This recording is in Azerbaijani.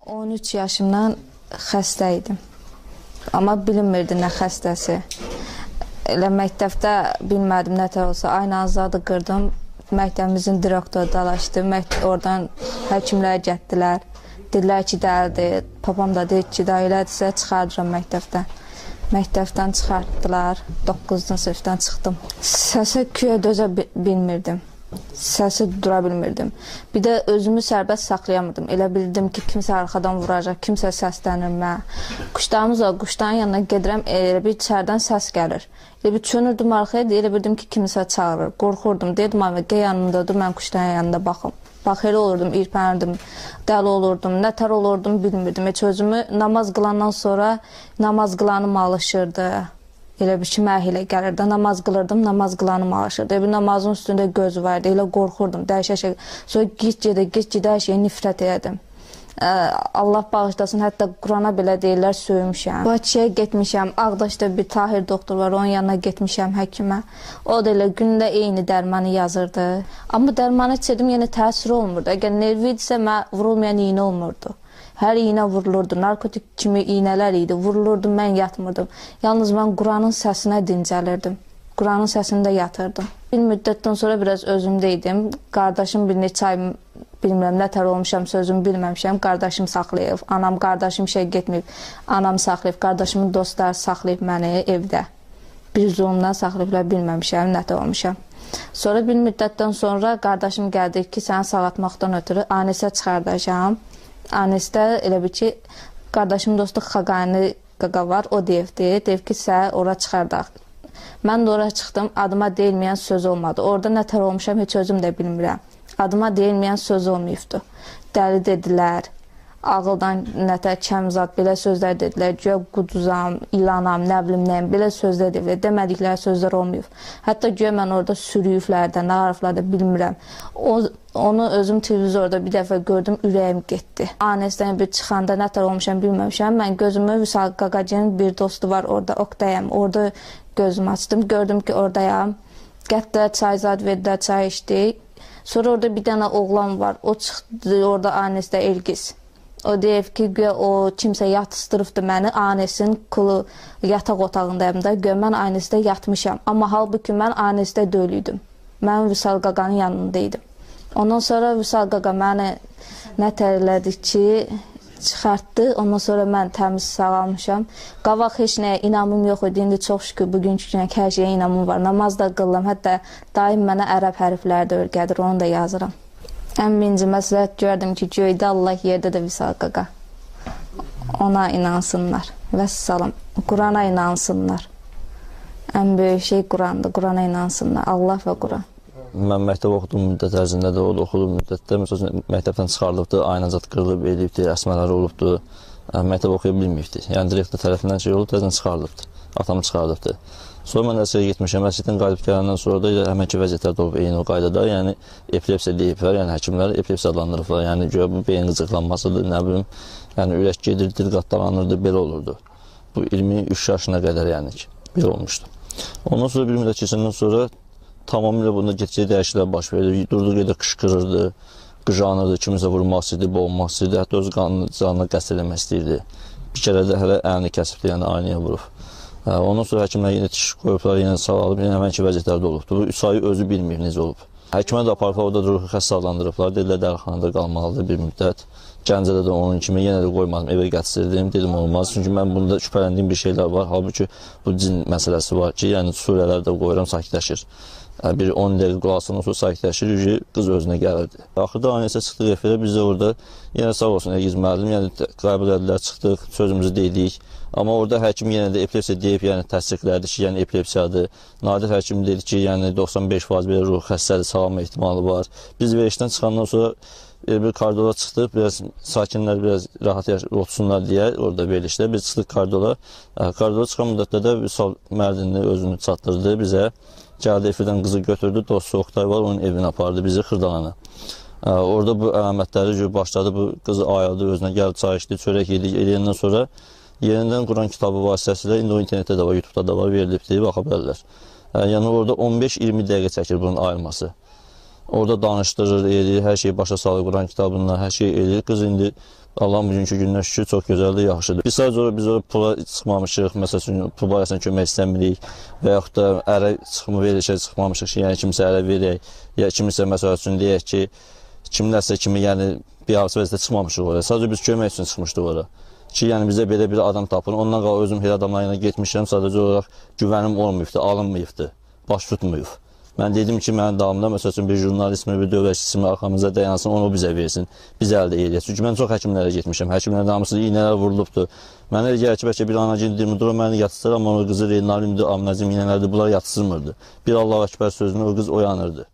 13 yaşımdan xəstə idim. Amma bilinmirdi nə xəstəsi. Elə məktəbdə bilmədim nətər olsa, aynanızı adı qırdım. Məktəbimizin direktoru dalaşdı. Oradan həkimlər getdilər. Dedilər ki, dəlidir. Papam da deyir ki, da elədirsə çıxardıram məktəbdən. Məktəbdən çıxartdılar. 9-cu sinifdən çıxdım. Səsə küyə dözə bilmirdim. Səsi dura bilmirdim. Bir də özümü sərbəst saxlayamırdım. Elə bildim ki, kimsə arxadan vuracaq, kimsə səslənir mənə. Quşlarımız var, quşların yanına gedirəm, elə bir içərdən səs gəlir. Elə bir çönürdüm arxaya, elə bildim ki, kimsə çağırır. Qorxurdum, dedim, gəl yanımdadır, mən quşların yanında baxım. Bax, elə olurdum, irpənirdim, dəli olurdum, nətər olurdum bilmirdim. Heç özümü namaz qılandan sonra namaz qılanım alışırdı. Elə bir ki, məhilə gəlirdi, namaz qılırdım, namaz qılanım alışırdı. Bir namazın üstündə gözü vardı, elə qorxurdum, dəyişə şey. Sonra get-gedə hər şeyə nifrət edirdim. Allah bağışlasın, hətta Qurana belə deyirlər, söymüşəm. Bakıya getmişəm, Ağdaşda bir Tahir doktor var, onun yanına getmişəm həkimə. O da elə gündə eyni dərmanı yazırdı. Amma dərmanı içirdim, yenə təsir olmurdu. Əgər nervi idisə, vurulmayan iynə olmurdu. Hər iynə vurulurdu, narkotik kimi iynələr idi, vurulurdu, mən yatmırdım. Yalnız mən Quranın səsinə dincəlirdim, Quranın səsində yatırdım. Bir müddətdən sonra biraz özümdə idim, qardaşım bir neçə ay, bilmirəm, nətər olmuşam, sözümü bilməmişəm, qardaşım saxlayıb, anam, qardaşım şey getməyib, anam saxlayıb, qardaşımın dostları saxlayıb məni evdə. Bir zulmdan saxlayıblar, bilməmişəm, nətər olmuşam. Sonra bir müddətdən sonra qardaşım gəldi ki, səni sağlatmaqdan ötürü ANS-ə çıxardacağım. ANS-də elə bir ki, qardaşımın dostu Xaqani qaqa var, o deyib ki, səni ora çıxardaq. Mən də ora çıxdım, adıma deyilməyən söz olmadı. Orada nətər olmuşam, heç özüm də bilmirəm. Adıma deyilməyən söz olmayıbdı. Dəli dedilər, ağıldan nətər kəmzat, belə sözlər dedilər, güya quduzam, ilanam, nə bilim nəyim, belə sözlər dedilər, demədikləri sözlər olmayıb. Hətta güya mən orada sürüyüblər də, nə harflər də bilmirəm. Onu özüm televizorda bir dəfə gördüm, ürəyim getdi. ANS-dən bir çıxanda nətər olmuşam, bilməmişəm. Mən gözümü Vüsal Qaqacının bir dostu var orada, Oqdayam, orada gözümü açdım, gördüm ki, oradayam. Gətdilər, çay zad verdilər, çay içdik. Sonra orada bir dənə oğlan var, o çıxdı orada ANS-də Elgiz. O deyib ki, güya o kimsə yatışdırıbdı məni, ANS-in kulu yataq otağındayım da, güya mən ANS-də yatmışam. Amma halbuki mən ANS-də dölüydüm. Mən Vüsal Qaqanın yanındaydım. Ondan sonra Vüsal Qaqa məni nətər elədi ki, çıxartdı. Ondan sonra mən təmiz sağalmışam. Qabaq heç nəyə inamım yox idi. İndi çox şükür bugünkü günə hər şeyə inamım var. Namaz da qılım. Hətta daim mənə ərəb hərfləri də öyrədir. Onu da yazıram. Ən birinci məsləhət gördüm ki, göydə Allah, yerdə də Vüsal Qaqa. Ona inansınlar. Vəssalam. Qurana inansınlar. Ən böyük şey Qurandır. Qurana inansınlar. Allah və Quran. Mən məktəb oxuduğum müddət ərzində də, orada oxuduğum müddətdə, məsələn, məktəbdən çıxarılıbdır, aynacat qırılıb, edibdir, əsmələri olubdur, məktəb oxuya bilməyibdir. Yəni, direktor tərəfindən şey olub, təzən çıxarılıbdır, atamı çıxarılıbdır. Sonra mən əsrə getmişəm, əsrdən qalib gələndən sonra da həmənki vəziyyətlər olub eyni o qaydada, yəni epilepsiya deyiblər, yəni həkimlər epilepsiya adlandırıblar, yəni göyə bu beyin qıcıqlanmasıdır, nə bilim, yəni ürək gedir, dil qatdalanırdı, belə olurdu. Bu 23 yaşına qədər yəni ki, belə olmuşdu. Ondan sonra bir müddət keçəndən sonra tamamilə bunda get-gedə dəyişikliklər baş verir, durduğu yerdə qışqırırdı, qıcanırdı, kimisə vurmaq istəyirdi, boğulmaq istəyirdi, hətta öz canına qəsd eləmək istəyirdi. Bir kərə də hələ əlini kəsibdir, yəni aynaya vurub. Ondan sonra həkimlər yenə tiş qoyublar, yenə sağalıb, yenə həmənki vəziyyətlərdə olubdur. Bu 3 ayı özü bilmir necə olub. Həkimə də aparıblar, orada ruhi xəstə adlandırıblar, dedilər dərxanada qalmalıdır bir müddət. Gəncədə də onun kimi yenə də qoymadım, evə gətirirdim, dedim olmaz. Çünki mən bunda şübhələndiyim bir şeylər var. Halbuki bu cin məsələsi var ki, yəni surələr də qoyuram, sakitləşir. Bir 10 dəqiqə qulaqsından sonra sakitləşir, qız özünə gəlirdi. Axırda ANS-ə çıxdıq efirə, biz də orada yenə sağ olsun Elgiz müəllim, yəni qəbul edilər, çıxdıq, sözümüzü dedik. Amma orada həkim yenə də epilepsiya deyib, yəni təsdiqlədi ki, yəni epilepsiyadır. Nadir həkim dedi ki, yəni 95% belə ruh xəstədir, sağalma ehtimalı var. Biz verişdən çıxandan sonra bir kordola çıxdıq, biraz sakinlər biraz rahat otursunlar deyə orada verilişdə. Biz çıxdıq kordola. Kordola çıxan müddətdə də Vüsal müəllimini özünü çatdırdı bizə. Gəldi efirdən qızı götürdü, dostu Oqtay var, onun evinə apardı bizi Xırdalana. Orada bu əlamətləri başladı, bu qızı ayıldı, özünə gəldi, çay içdi, çörək yedik, eləyəndən sonra yerindən Quran kitabı vasitəsilə, indi o internetdə də var, YouTube'da da var, verilibdir, baxa bilərlər. Yəni orada 15-20 dəqiqə çəkir bunun ayılması. Orada danışdırır, eləyir, hər şeyi başa salır Quran kitabından, hər şey eləyir. Qız indi Allah'ın bugünkü gündən şükür çox gözəldir, yaxşıdır. Biz sadəcə biz pula çıxmamışıq, məsəl üçün pul barəsində kömək istəmirik və yaxud da ərə verilişə çıxmamışıq ki, yəni kimsə ərə verək, ya kimisə məsəl üçün deyək ki, kimlərsə kimi yəni bir hansı vəziyyətdə çıxmamışıq oraya. Sadəcə biz kömək üçün çıxmışdıq oraya. Ki, yəni bizə belə bir adam tapın. Ondan qalan özüm elə adamlarla getmişəm, sadəcə olaraq güvənim olmayıbdır, alınmayıbdır, baş tutmayıb. Mən dedim ki, mənim davamında məsəl üçün bir jurnalist mi, bir dövlətçisi mi arxamıza dayansın, onu bizə versin, biz əldə eləyək. Çünki mən çox həkimlərə getmişəm, həkimlərin hamısı iynələr vurulubdur. Mənə elə gəlir ki, bəlkə bir anacın dirmidora məni yatırsır, amma o qızı Renalimdir, amnazim iynələrdir, bunlar yatırsırmırdı. Bir Allah-u Ekber sözünü o qız oyanırdı.